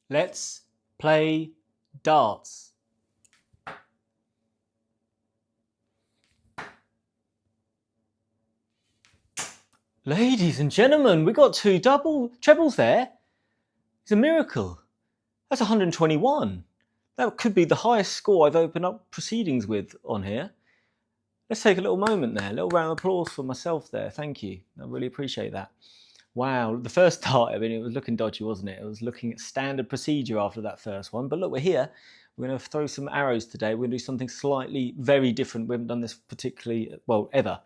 Let's play darts. Ladies and gentlemen, we got two trebles there. It's a miracle. That's 121. That could be the highest score I've opened up proceedings with on here. Let's take a little moment there, a little round of applause for myself there. Thank you. I really appreciate that. Wow, the first dart, I mean, it was looking dodgy, wasn't it? It was looking at standard procedure after that first one. But look, we're here. We're going to throw some arrows today. We're going to do something slightly very different. We haven't done this particularly, well, ever.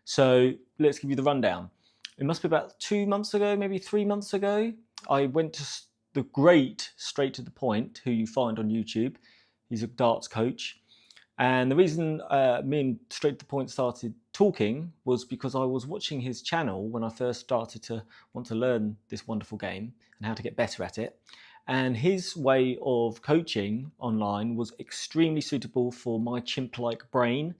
So let's give you the rundown. It must be about 2 months ago, maybe 3 months ago. I went to the great Straight to the Point, who you find on YouTube. He's a darts coach. And the reason me and Straight to the Point started talking was because I was watching his channel when I first started to want to learn this wonderful game and how to get better at it. And his way of coaching online was extremely suitable for my chimp-like brain.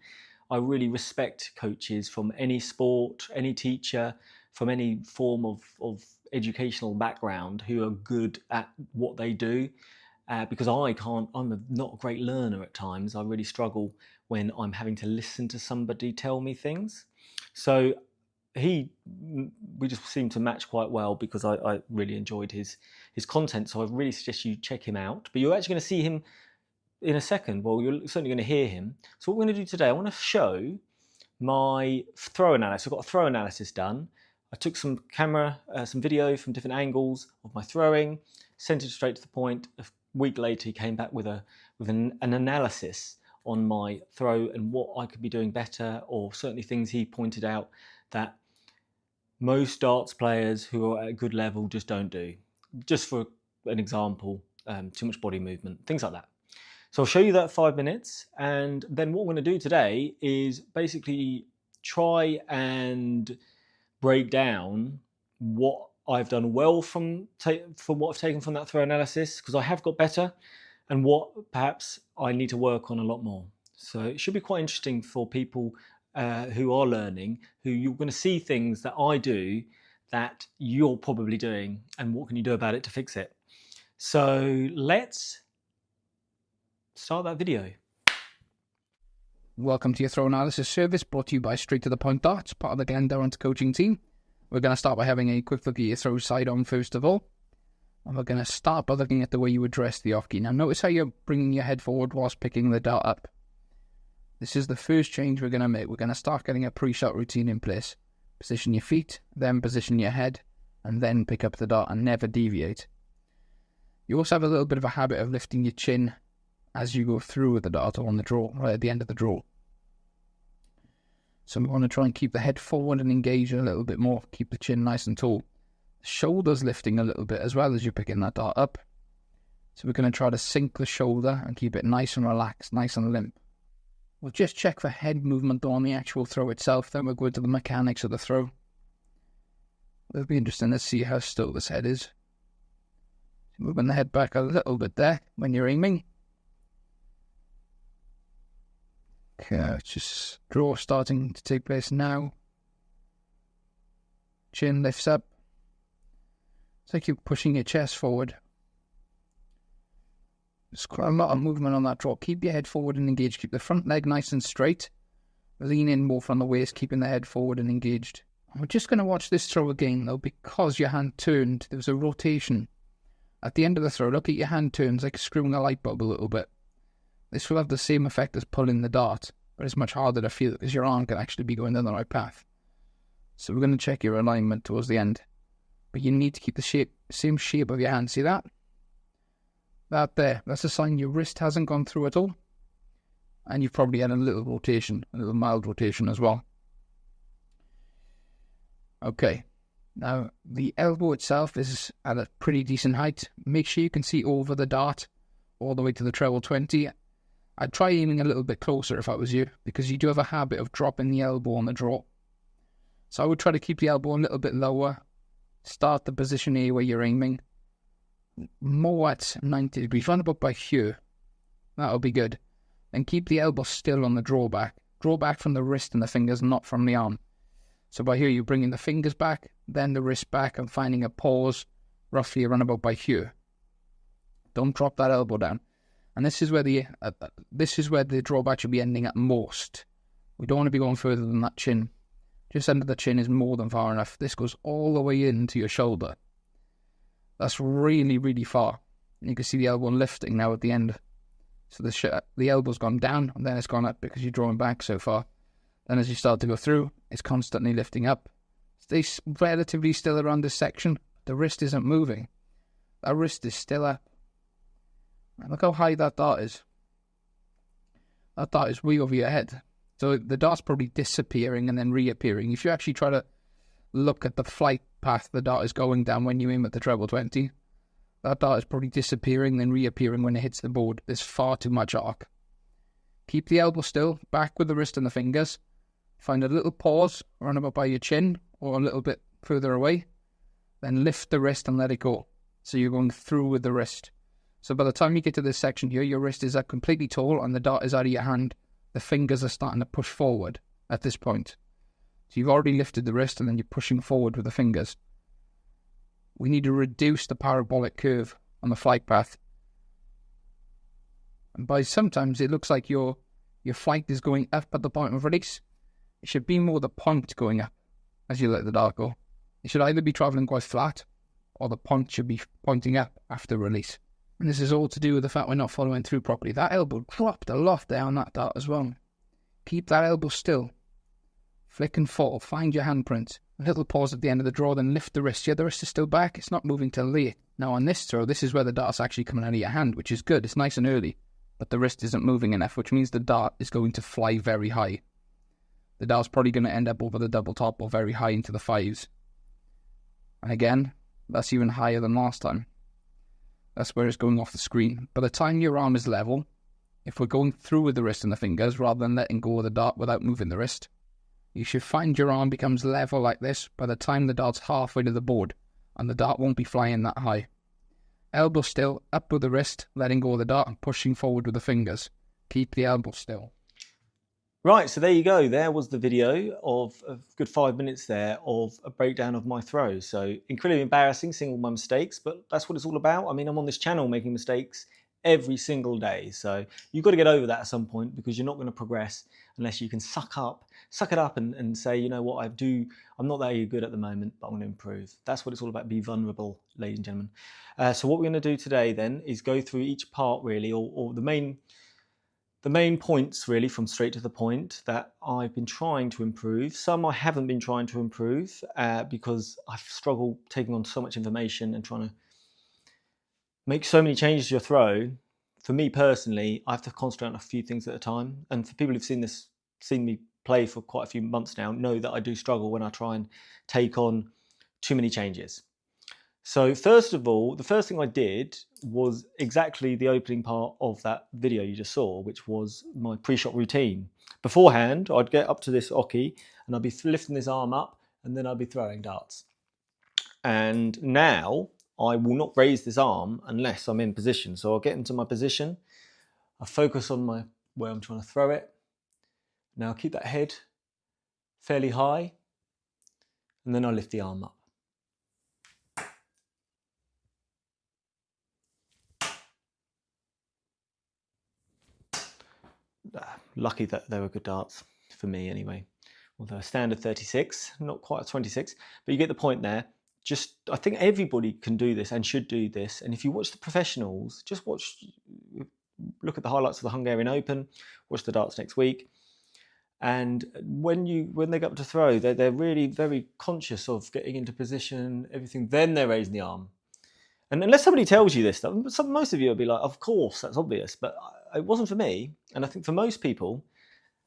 I really respect coaches from any sport, any teacher, from any form of educational background who are good at what they do. Because I'm not a great learner at times. I really struggle when I'm having to listen to somebody tell me things. So we just seemed to match quite well because I really enjoyed his content. So I really suggest you check him out. But you're actually going to see him in a second. Well, you're certainly going to hear him. So what we're going to do today, I want to show my throw analysis. I've got a throw analysis done. I took some video from different angles of my throwing, sent it straight to the point. A week later, he came back with an analysis on my throw and what I could be doing better, or certainly things he pointed out that most darts players who are at a good level just don't do. Just for an example, too much body movement, things like that. So I'll show you that 5 minutes, and then what we're going to do today is basically try and break down what I've done well from what I've taken from that throw analysis, because I have got better, and what perhaps I need to work on a lot more. So it should be quite interesting for people who are learning, who you're going to see things that I do that you're probably doing, and what can you do about it to fix it. So let's start that video. Welcome to your throw analysis service, brought to you by Straight to the Point Darts, part of the Glendarrant coaching team. We're going to start by having a quick look at your throw side on first of all. And we're going to start by looking at the way you address the off key. Now notice how you're bringing your head forward whilst picking the dart up. This is the first change we're going to make. We're going to start getting a pre-shot routine in place. Position your feet, then position your head, and then pick up the dart and never deviate. You also have a little bit of a habit of lifting your chin as you go through with the dart or on the draw, right at the end of the draw. So we want to try and keep the head forward and engage a little bit more. Keep the chin nice and tall. The shoulders lifting a little bit as well as you're picking that dart up. So we're going to try to sink the shoulder and keep it nice and relaxed, nice and limp. We'll just check for head movement on the actual throw itself. Then we'll go into the mechanics of the throw. It'll be interesting to see how still this head is. Moving the head back a little bit there when you're aiming. Okay, just draw starting to take place now. Chin lifts up. It's like you're pushing your chest forward. There's quite a lot of movement on that draw. Keep your head forward and engaged. Keep the front leg nice and straight. Lean in more from the waist, keeping the head forward and engaged. We're just going to watch this throw again though, because your hand turned. There was a rotation. At the end of the throw, look at your hand turns, like screwing a light bulb a little bit. This will have the same effect as pulling the dart, but it's much harder to feel because your arm can actually be going down the right path. So we're going to check your alignment towards the end. But you need to keep the same shape of your hand. See that? That there. That's a sign your wrist hasn't gone through at all. And you've probably had a little rotation, a little mild rotation as well. Okay. Now, the elbow itself is at a pretty decent height. Make sure you can see over the dart all the way to the treble 20. I'd try aiming a little bit closer if I was you, because you do have a habit of dropping the elbow on the draw. So I would try to keep the elbow a little bit lower. Start the position A where you're aiming. More at 90 degrees. Run about by here. That'll be good. Then keep the elbow still on the drawback. Draw back from the wrist and the fingers, not from the arm. So by here you're bringing the fingers back, then the wrist back and finding a pause roughly around about by here. Don't drop that elbow down. And this is where the drawback should be ending at most. We don't want to be going further than that chin. Just under the chin is more than far enough. This goes all the way into your shoulder. That's really, really far. And you can see the elbow lifting now at the end. So the elbow's gone down, and then it's gone up because you're drawing back so far. Then as you start to go through, it's constantly lifting up. Stay relatively still around this section. The wrist isn't moving. That wrist is still up. And look how high that dart is. That dart is way over your head. So the dart's probably disappearing and then reappearing. If you actually try to look at the flight path the dart is going down when you aim at the treble 20, that dart is probably disappearing, then reappearing when it hits the board. There's far too much arc. Keep the elbow still, back with the wrist and the fingers. Find a little pause around about by your chin or a little bit further away. Then lift the wrist and let it go. So you're going through with the wrist. So by the time you get to this section here, your wrist is up completely tall and the dart is out of your hand. The fingers are starting to push forward at this point. So you've already lifted the wrist and then you're pushing forward with the fingers. We need to reduce the parabolic curve on the flight path. And by sometimes it looks like your flight is going up at the point of release. It should be more the point going up as you let the dart go. It should either be travelling quite flat or the point should be pointing up after release. And this is all to do with the fact we're not following through properly. That elbow dropped a lot there on that dart as well. Keep that elbow still. Flick and fall. Find your handprint. A little pause at the end of the draw, then lift the wrist. Yeah, the wrist is still back. It's not moving till late. Now on this throw, this is where the dart's actually coming out of your hand, which is good. It's nice and early. But the wrist isn't moving enough, which means the dart is going to fly very high. The dart's probably going to end up over the double top or very high into the fives. And again, that's even higher than last time. That's where it's going off the screen. By the time your arm is level, if we're going through with the wrist and the fingers rather than letting go of the dart without moving the wrist, you should find your arm becomes level like this by the time the dart's halfway to the board, and the dart won't be flying that high. Elbow still, up with the wrist, letting go of the dart and pushing forward with the fingers. Keep the elbow still. Right, so there you go. There was the video of a good 5 minutes there of a breakdown of my throws. So incredibly embarrassing, seeing all my mistakes, but that's what it's all about. I mean, I'm on this channel making mistakes every single day. So you've got to get over that at some point because you're not going to progress unless you can suck it up and say, you know what, I'm not that good at the moment, but I'm going to improve. That's what it's all about. Be vulnerable, ladies and gentlemen. So what we're going to do today then is go through each part really, or the main points really from straight to the point that I've been trying to improve. Some I haven't been trying to improve because I've struggled taking on so much information and trying to make so many changes to your throw. For me personally, I have to concentrate on a few things at a time. And for people who've seen me play for quite a few months now, know that I do struggle when I try and take on too many changes. So first of all, the first thing I did was exactly the opening part of that video you just saw, which was my pre-shot routine. Beforehand, I'd get up to this oki and I'd be lifting this arm up and then I'd be throwing darts. And now I will not raise this arm unless I'm in position. So I'll get into my position, I focus on where I'm trying to throw it. Now keep that head fairly high and then I'll lift the arm up. Lucky that they were good darts for me anyway. Although a standard 36, not quite a 26, but you get the point there. I think everybody can do this and should do this. And if you watch the professionals, look at the highlights of the Hungarian Open, watch the darts next week. And when they go up to throw, they're really very conscious of getting into position, everything. Then they're raising the arm. And unless somebody tells you this stuff, most of you will be like, of course, that's obvious. But it wasn't for me. And I think for most people,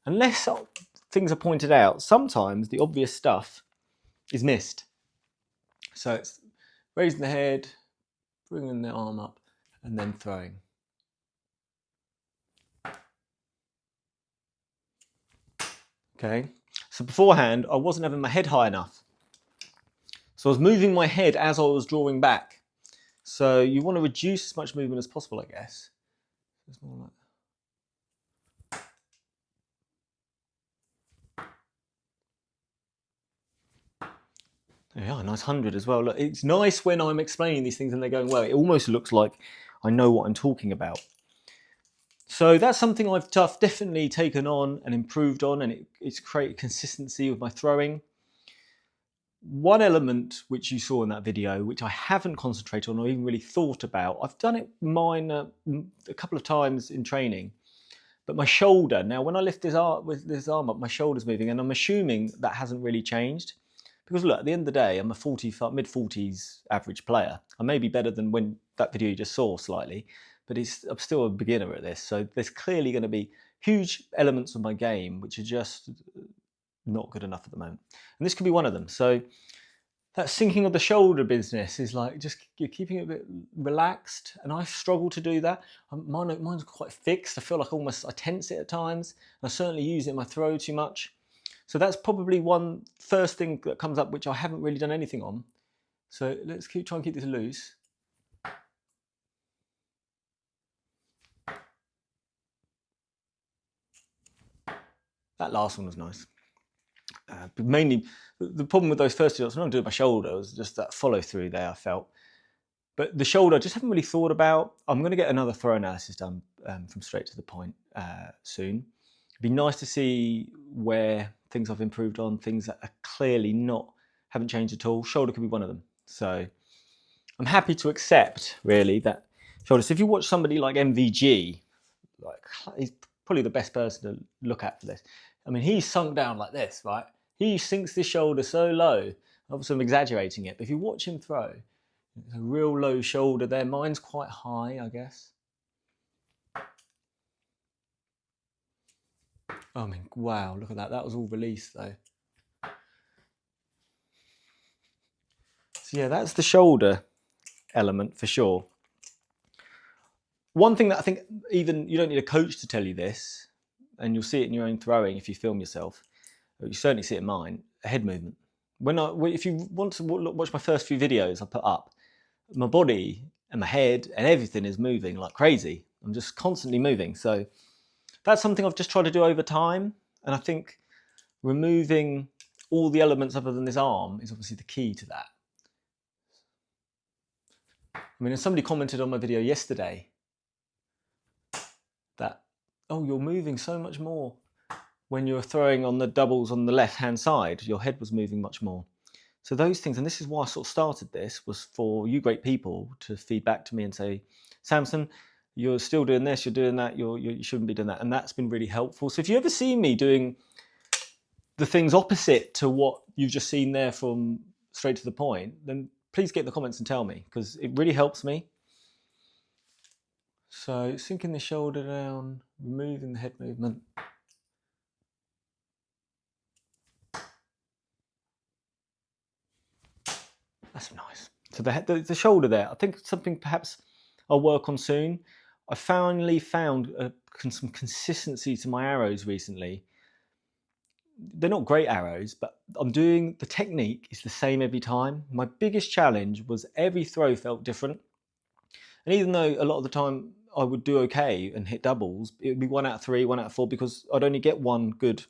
unless things are pointed out, sometimes the obvious stuff is missed. So it's raising the head, bringing the arm up, and then throwing. Okay, so beforehand, I wasn't having my head high enough. So I was moving my head as I was drawing back. So you want to reduce as much movement as possible, I guess. It's more like yeah, nice 100 as well. Look, it's nice when I'm explaining these things and they're going well. It almost looks like I know what I'm talking about. So that's something I've definitely taken on and improved on, and it's created consistency with my throwing. One element which you saw in that video, which I haven't concentrated on or even really thought about, I've done it a couple of times in training, but my shoulder, now when I lift this arm up, my shoulder's moving, and I'm assuming that hasn't really changed. Because look, at the end of the day, I'm a mid-40s average player. I may be better than when that video you just saw slightly, but I'm still a beginner at this. So there's clearly going to be huge elements of my game which are just not good enough at the moment. And this could be one of them. So that sinking of the shoulder business is like just you're keeping it a bit relaxed, and I struggle to do that. Mine's quite fixed. I feel like I tense it at times, and I certainly use it in my throw too much. So that's probably one first thing that comes up which I haven't really done anything on. So let's try and keep this loose. That last one was nice. But mainly, the problem with those first two shots, when I'm doing my shoulder, was just that follow through there, I felt. But the shoulder, I just haven't really thought about. I'm going to get another throw analysis done from straight to the point soon. It'd be nice to see where things I've improved on, things that are clearly haven't changed at all. Shoulder could be one of them. So I'm happy to accept, really, that shoulder. So if you watch somebody like MVG, he's probably the best person to look at for this. I mean, he's sunk down like this, right? He sinks this shoulder so low. Obviously, I'm exaggerating it, but if you watch him throw, it's a real low shoulder there. Mine's quite high, I guess. I mean, wow, look at that. That was all released, though. So yeah, that's the shoulder element for sure. One thing that I think even you don't need a coach to tell you this, and you'll see it in your own throwing if you film yourself, but you certainly see it in mine, head movement. If you want to watch my first few videos I put up, my body and my head and everything is moving like crazy. I'm just constantly moving. So that's something I've just tried to do over time. And I think removing all the elements other than this arm is obviously the key to that. I mean, somebody commented on my video yesterday that, oh, you're moving so much more when you're throwing on the doubles on the left-hand side. Your head was moving much more. So those things, and this is why I sort of started this, was for you great people to feed back to me and say, Samson, you're still doing this, you're doing that, you shouldn't be doing that. And that's been really helpful. So if you ever see me doing the things opposite to what you've just seen there from straight to the point, then please get in the comments and tell me, because it really helps me. So sinking the shoulder down, removing the head movement. That's nice. So the shoulder there, I think something perhaps I'll work on soon. I finally found some consistency to my arrows recently. They're not great arrows, but the technique is the same every time. My biggest challenge was every throw felt different. And even though a lot of the time I would do okay and hit doubles, it would be 1 out of 3, 1 out of 4, because I'd only get one good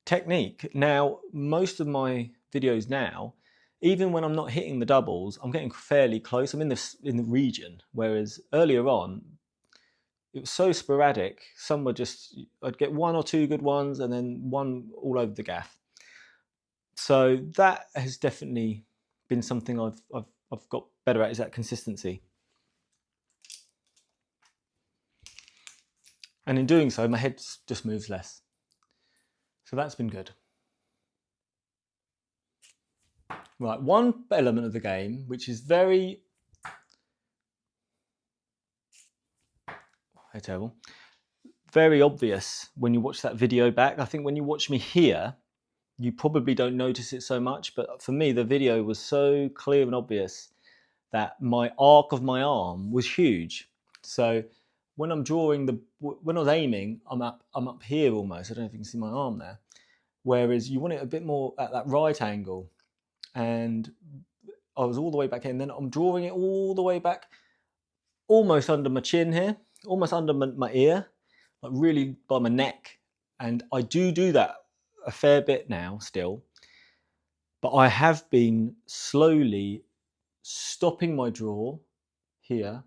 technique. Now, most of my videos now, even when I'm not hitting the doubles, I'm getting fairly close. I'm in the region, whereas earlier on, it was so sporadic. Some were I'd get 1 or 2 good ones and then one all over the gaff. So that has definitely been something I've got better at, is that consistency. And in doing so, my head just moves less. So that's been good. Right, one element of the game, which is very obvious when you watch that video back. I think when you watch me here, you probably don't notice it so much, but for me, the video was so clear and obvious that my arc of my arm was huge. So when I'm drawing when I was aiming, I'm up here almost. I don't know if you can see my arm there. Whereas you want it a bit more at that right angle. And I was all the way back here, and then I'm drawing it all the way back, almost under my chin here, almost under my ear, like really by my neck. And I do that a fair bit now still, but I have been slowly stopping my draw here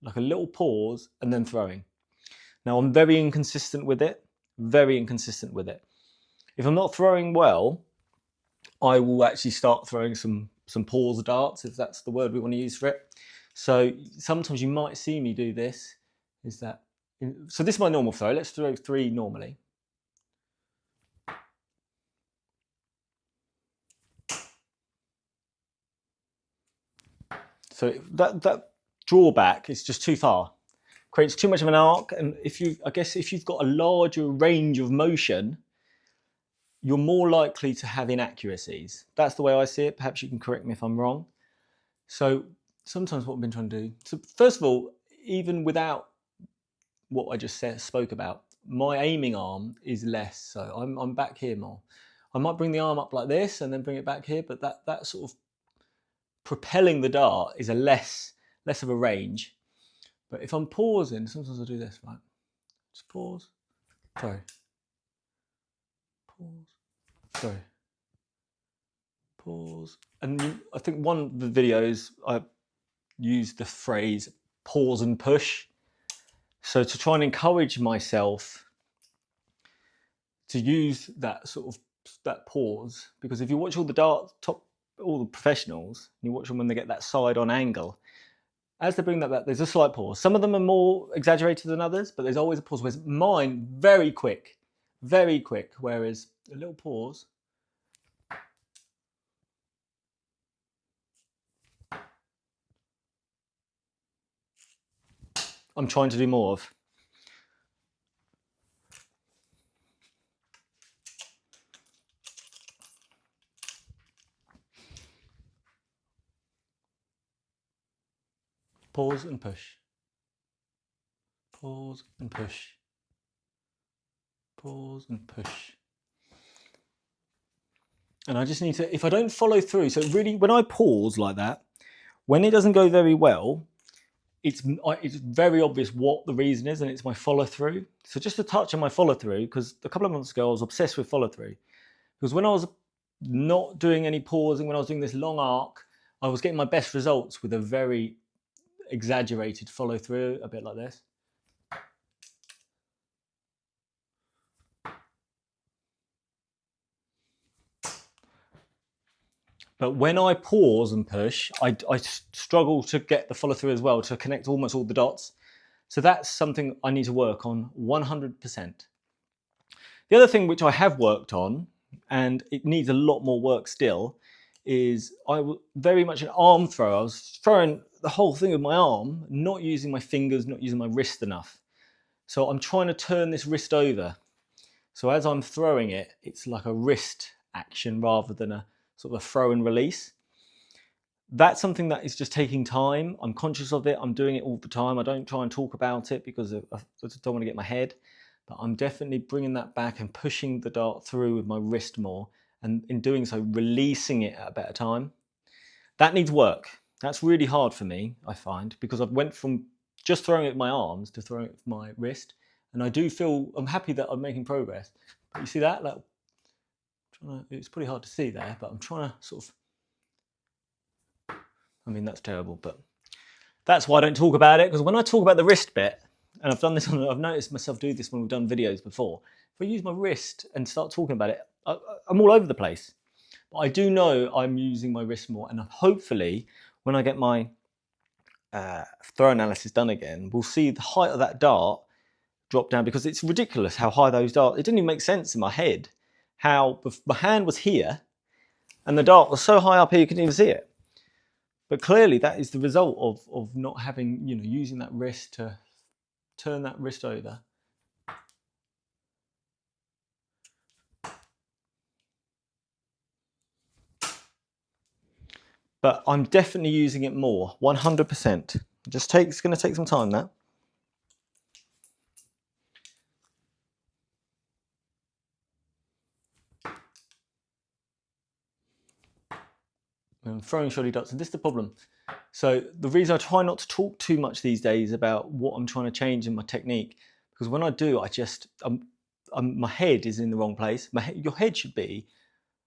like a little pause and then throwing. Now I'm very inconsistent with it, If I'm not throwing well, I will actually start throwing some pause darts, if that's the word we want to use for it. So sometimes you might see me do this, so this is my normal throw. Let's throw 3 normally. So that drawback is just too far. Creates too much of an arc, and if you've got a larger range of motion, you're more likely to have inaccuracies. That's the way I see it. Perhaps you can correct me if I'm wrong. So sometimes what I've been trying to do, so first of all, even without what I just spoke about, my aiming arm is less. So I'm back here more. I might bring the arm up like this and then bring it back here, but that sort of propelling the dart is a less of a range. But if I'm pausing, sometimes I do this, right? Just pause, throw, pause, throw, pause. And I think one of the videos I used the phrase pause and push. So to try and encourage myself to use that that pause, because if you watch all the professionals, and you watch them when they get that side on angle, as they bring that back, there's a slight pause. Some of them are more exaggerated than others, but there's always a pause. Whereas mine, very quick, whereas a little pause. I'm trying to do more of. Pause and push. Pause and push. Pause and push. And I just need to, if I don't follow through, so really when I pause like that, when it doesn't go very well, it's very obvious what the reason is, and it's my follow through. So just to touch on my follow through, because a couple of months ago I was obsessed with follow through. Because when I was not doing any pausing, when I was doing this long arc, I was getting my best results with a very exaggerated follow through, a bit like this. But when I pause and push, I struggle to get the follow through as well, to connect almost all the dots. So that's something I need to work on 100%. The other thing which I have worked on, and it needs a lot more work still, is I was very much an arm thrower. I was throwing the whole thing with my arm, not using my fingers, not using my wrist enough. So I'm trying to turn this wrist over. So as I'm throwing it, it's like a wrist action rather than a sort of a throw and release. That's something that is just taking time. I'm conscious of it. I'm doing it all the time. I don't try and talk about it because I don't want to get my head. But I'm definitely bringing that back and pushing the dart through with my wrist more. And in doing so, releasing it at a better time. That needs work. That's really hard for me, I find, because I've went from just throwing it with my arms to throwing it with my wrist. And I do feel, I'm happy that I'm making progress. But you see that? Like, it's pretty hard to see there, but I'm trying to sort of, I mean, that's terrible, but that's why I don't talk about it, because when I talk about the wrist bit, and I've done this, I've noticed myself do this when we've done videos before, if I use my wrist and start talking about it, I'm all over the place. But I do know I'm using my wrist more, and hopefully when I get my throw analysis done again, we'll see the height of that dart drop down, because it's ridiculous how high those darts, it didn't even make sense in my head how my hand was here and the dart was so high up here you couldn't even see it. But clearly that is the result of not having, using that wrist to turn that wrist over. But I'm definitely using it more, 100%. It's going to take some time now. And throwing shoddy darts, and this is the problem. So the reason I try not to talk too much these days about what I'm trying to change in my technique, because when I do, my head is in the wrong place. Your head should be,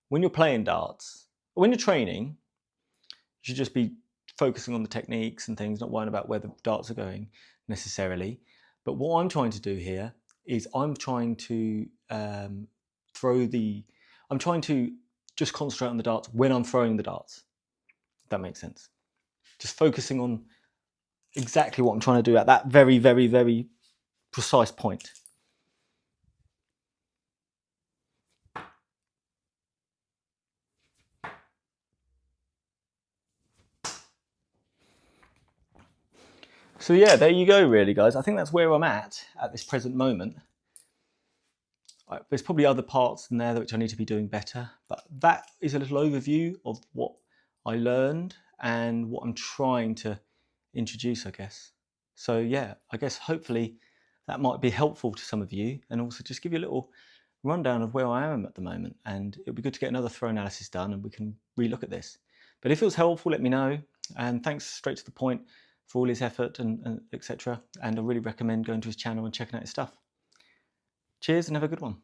when you're playing darts, or when you're training, you should just be focusing on the techniques and things, not worrying about where the darts are going necessarily. But what I'm trying to do here is I'm trying to just concentrate on the darts when I'm throwing the darts. If that makes sense. Just focusing on exactly what I'm trying to do at that very, very, very precise point. So yeah, there you go really, guys. I think that's where I'm at this present moment. There's probably other parts in there which I need to be doing better, but that is a little overview of what I learned and what I'm trying to introduce, I guess. So yeah, I guess hopefully that might be helpful to some of you, and also just give you a little rundown of where I am at the moment. And it'll be good to get another throw analysis done and we can relook at this. But if it was helpful, let me know. And thanks straight to the point for all his effort and etc. And I really recommend going to his channel and checking out his stuff. Cheers and have a good one.